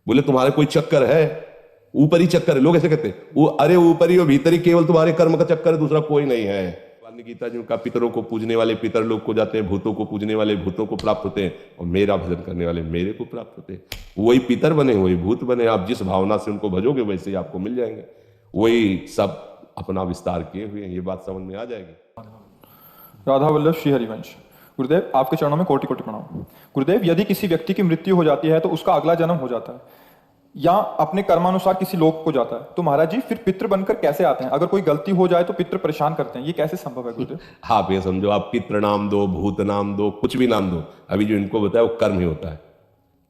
बोले तुम्हारे कोई चक्कर है? ऊपरी चक्कर है। लोग ऐसे कहते हैं वो, अरे ऊपरी और भीतरी केवल तुम्हारे कर्म का चक्कर है, दूसरा कोई नहीं है। भगवान गीता जी का पितरों को पूजने वाले पितर लोग को जाते हैं, भूतों को पूजने वाले भूतों को प्राप्त होते हैं, और मेरा भजन करने वाले मेरे को प्राप्त होते हैं। वही पितर बने वही भूत बने, आप जिस भावना से उनको भजोगे वैसे ही आपको मिल जाएंगे। वही सब अपना विस्तार किए हुए हैं, ये बात समझ में आ जाएगी। राधा वल्लभ श्री हरिवंश। गुरुदेव आपके चरणों में कोटि कोटि प्रणाम। गुरुदेव यदि किसी व्यक्ति की मृत्यु हो जाती है तो उसका अगला जन्म हो जाता है या अपने कर्मानुसार किसी लोक को जाता है, तो महाराज जी फिर पितृ बनकर कैसे आते हैं? अगर कोई गलती हो जाए तो पितृ परेशान करते हैं, ये कैसे संभव है गुरुदेव? आप ये समझो, आप पितृ नाम दो, भूत नाम दो, कुछ भी नाम दो, अभी जो इनको बताया वो कर्म ही होता है,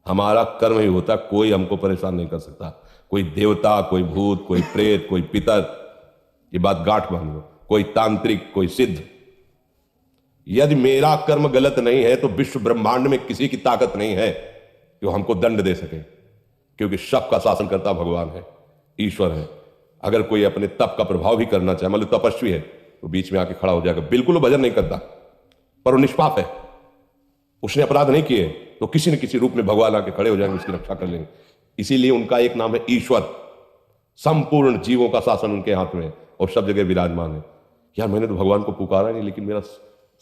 हमारा कर्म ही होता है। कोई हमको परेशान नहीं कर सकता, कोई देवता, कोई भूत, कोई प्रेत, कोई पितर, ये बात गांठ बांध लो, कोई तांत्रिक, कोई सिद्ध। यदि मेरा कर्म गलत नहीं है तो विश्व ब्रह्मांड में किसी की ताकत नहीं है जो हमको दंड दे सके, क्योंकि सबका शासन करता भगवान है, ईश्वर है। अगर कोई अपने तप का प्रभाव भी करना चाहे, मान लो तपस्वी है, तो बीच में आके खड़ा हो जाएगा, बिल्कुल वो भजन नहीं करता, पर वो निष्पाप है, उसने अपराध नहीं किए, तो किसी न किसी रूप में भगवान आके खड़े हो जाएंगे, उसकी रक्षा कर लेंगे। इसीलिए उनका एक नाम है ईश्वर। संपूर्ण जीवों का शासन उनके हाथ में है और सब जगह विराजमान है। यार मैंने तो भगवान को पुकारा नहीं, लेकिन मेरा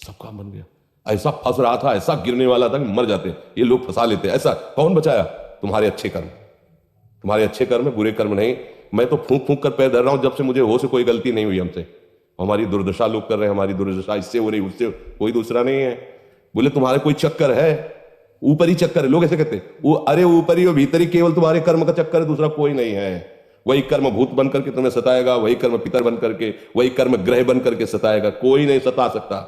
सब काम बन गया। ऐसा फंस रहा था, ऐसा गिरने वाला था कि मर जाते, ये लोग फंसा लेते। ऐसा कौन बचाया? तुम्हारे अच्छे कर्म, तुम्हारे अच्छे कर्म, बुरे कर्म नहीं। मैं तो फूंक फूंक कर पैर धर रहा हूं, जब से मुझे हो से कोई गलती नहीं हुई हमसे। हमारी दुर्दशा लोग कर रहे हैं, हमारी दुर्दशा इससे हो रही, उससे, कोई दूसरा नहीं है। बोले तुम्हारे कोई चक्कर है? ऊपरी चक्कर है। लोग ऐसे कहते हैं वो, अरे ऊपरी और भीतरी केवल तुम्हारे कर्म का चक्कर है, दूसरा कोई नहीं है। वही कर्म भूत बन करके तुम्हें सताएगा, वही कर्म पितर बन करके, वही कर्म ग्रह बन करके सताएगा, कोई नहीं सता सकता।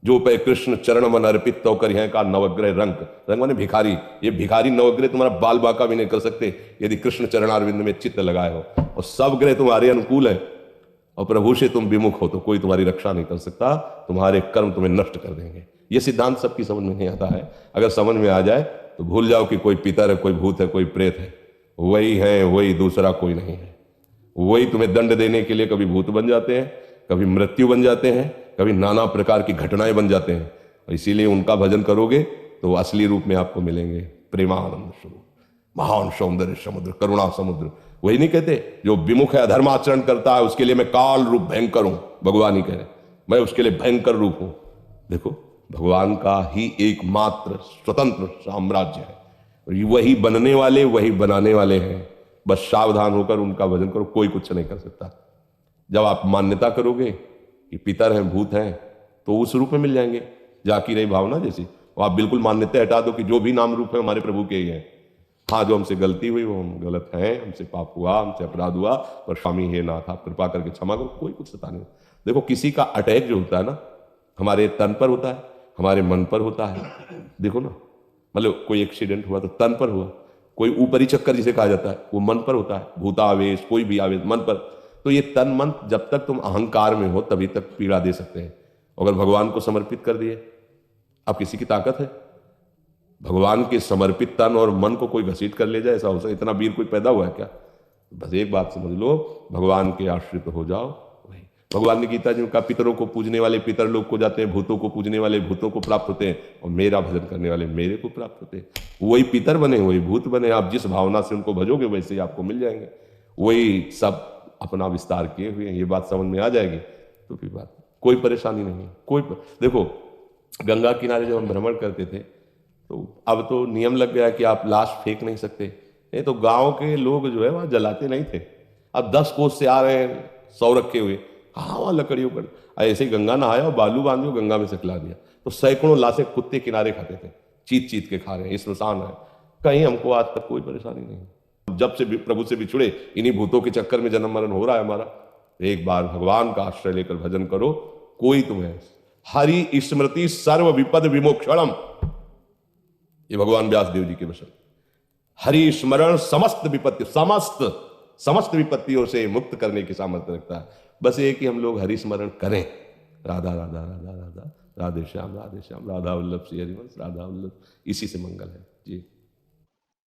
जो पे कृष्ण चरण मन अर्पित तो कर का नवग्रह रंग, रंग माने भिखारी। ये भिखारी नवग्रह तुम्हारा बाल बाका भी नहीं कर सकते यदि कृष्ण चरणारविंद में चित्त लगाए हो, और सब ग्रह तुम्हारे अनुकूल है, और प्रभु से तुम विमुख हो तो कोई तुम्हारी रक्षा नहीं कर सकता, तुम्हारे कर्म तुम्हें नष्ट कर देंगे। ये सिद्धांत सबकी समझ में नहीं आता है। अगर समझ में आ जाए तो भूल जाओ कि कोई पितर है, कोई भूत है, कोई प्रेत है, वही है, वही, दूसरा कोई नहीं है। वही तुम्हें दंड देने के लिए कभी भूत बन जाते हैं, कभी मृत्यु बन जाते हैं, कभी नाना प्रकार की घटनाएं बन जाते हैं। और इसीलिए उनका भजन करोगे तो वो असली रूप में आपको मिलेंगे। प्रेमानंद स्वरूप, महान सौंदर्य समुद्र, करुणा समुद्र। वही नहीं कहते जो विमुख है, अधर्माचरण करता है, उसके लिए मैं काल रूप भयंकर हूं। भगवान ही कह रहे मैं उसके लिए भयंकर रूप हूं। देखो भगवान का ही एकमात्र स्वतंत्र साम्राज्य है, वही बनने वाले, वही बनाने वाले हैं। बस सावधान होकर उनका भजन करो, कोई कुछ नहीं कर सकता। जब आप मान्यता करोगे कि पितर हैं, भूत हैं, तो उस रूप में मिल जाएंगे। जाकी रही भावना जैसी, और आप बिल्कुल मान्यता हटा दो कि जो भी नाम रूप है हमारे प्रभु के ही हैं। हाँ, जो हमसे गलती हुई वो हम गलत हैं, हमसे पाप हुआ, हमसे अपराध हुआ, पर स्वामी हे नाथ आप कृपा करके क्षमा करो, कोई कुछ सता नहीं। देखो किसी का अटैक जो होता है ना, हमारे तन पर होता है, हमारे मन पर होता है। देखो ना, मतलब कोई एक्सीडेंट हुआ तो तन पर हुआ, कोई ऊपरी चक्कर जिसे कहा जाता है वो मन पर होता है, भूतावेश, कोई भी आवेश मन पर। तो ये तन मन जब तक तुम अहंकार में हो तभी तक पीड़ा दे सकते हैं। अगर भगवान को समर्पित कर दिए, अब किसी की ताकत है? भगवान के समर्पित तन और मन को कोई घसीट कर ले जाए, ऐसा हो सकता? इतना वीर कोई पैदा हुआ है क्या? बस एक बात समझ लो, भगवान के आश्रित हो जाओ। वही भगवान ने गीता जी का पितरों को पूजने वाले पितर लोग को जाते हैं, भूतों को पूजने वाले भूतों को प्राप्त होते हैं, और मेरा भजन करने वाले मेरे को प्राप्त होते हैं। वही पितर बने वही भूत बने, आप जिस भावना से उनको भजोगे वैसे ही आपको मिल जाएंगे। वही सब अपना विस्तार किए हुए हैं, ये बात समझ में आ जाएगी तो फिर बात कोई परेशानी नहीं है। देखो गंगा किनारे जब हम भ्रमण करते थे तो अब तो नियम लग गया कि आप लाश फेंक नहीं सकते, नहीं तो गांव के लोग जो है वहां जलाते नहीं थे। अब 10 कोस से आ रहे हैं 100 रखे हुए, कहाँ वहां लकड़ियों पर ऐसे ही गंगा नहाया और बालू बांधियो गंगा में सिखला दिया, तो सैकड़ों लाशें कुत्ते किनारे खाते थे, चीत चीत के खा रहे हैं। स्मशान है, कहीं हमको आज तक कोई परेशानी नहीं। जब से प्रभु से बिछुड़े इन्हीं भूतों के चक्कर में जन्म मरण हो रहा है हमारा। एक बार भगवान का आश्रय लेकर भजन करो, कोई तुम्हें हरि स्मृति सर्व विपद विमोक्षणम, ये भगवान व्यास देव जी के वचन। हरि स्मरण समस्त विपत्ति, समस्त विपत्तियों से मुक्त करने की सामर्थ्य रखता है। बस ये कि हम लोग हरि स्मरण करें। राधा राधा राधा राधा, राधे श्याम राधा वल्लभ श्री हरिवंश, राधा वल्लभ, इसी से मंगल है जी।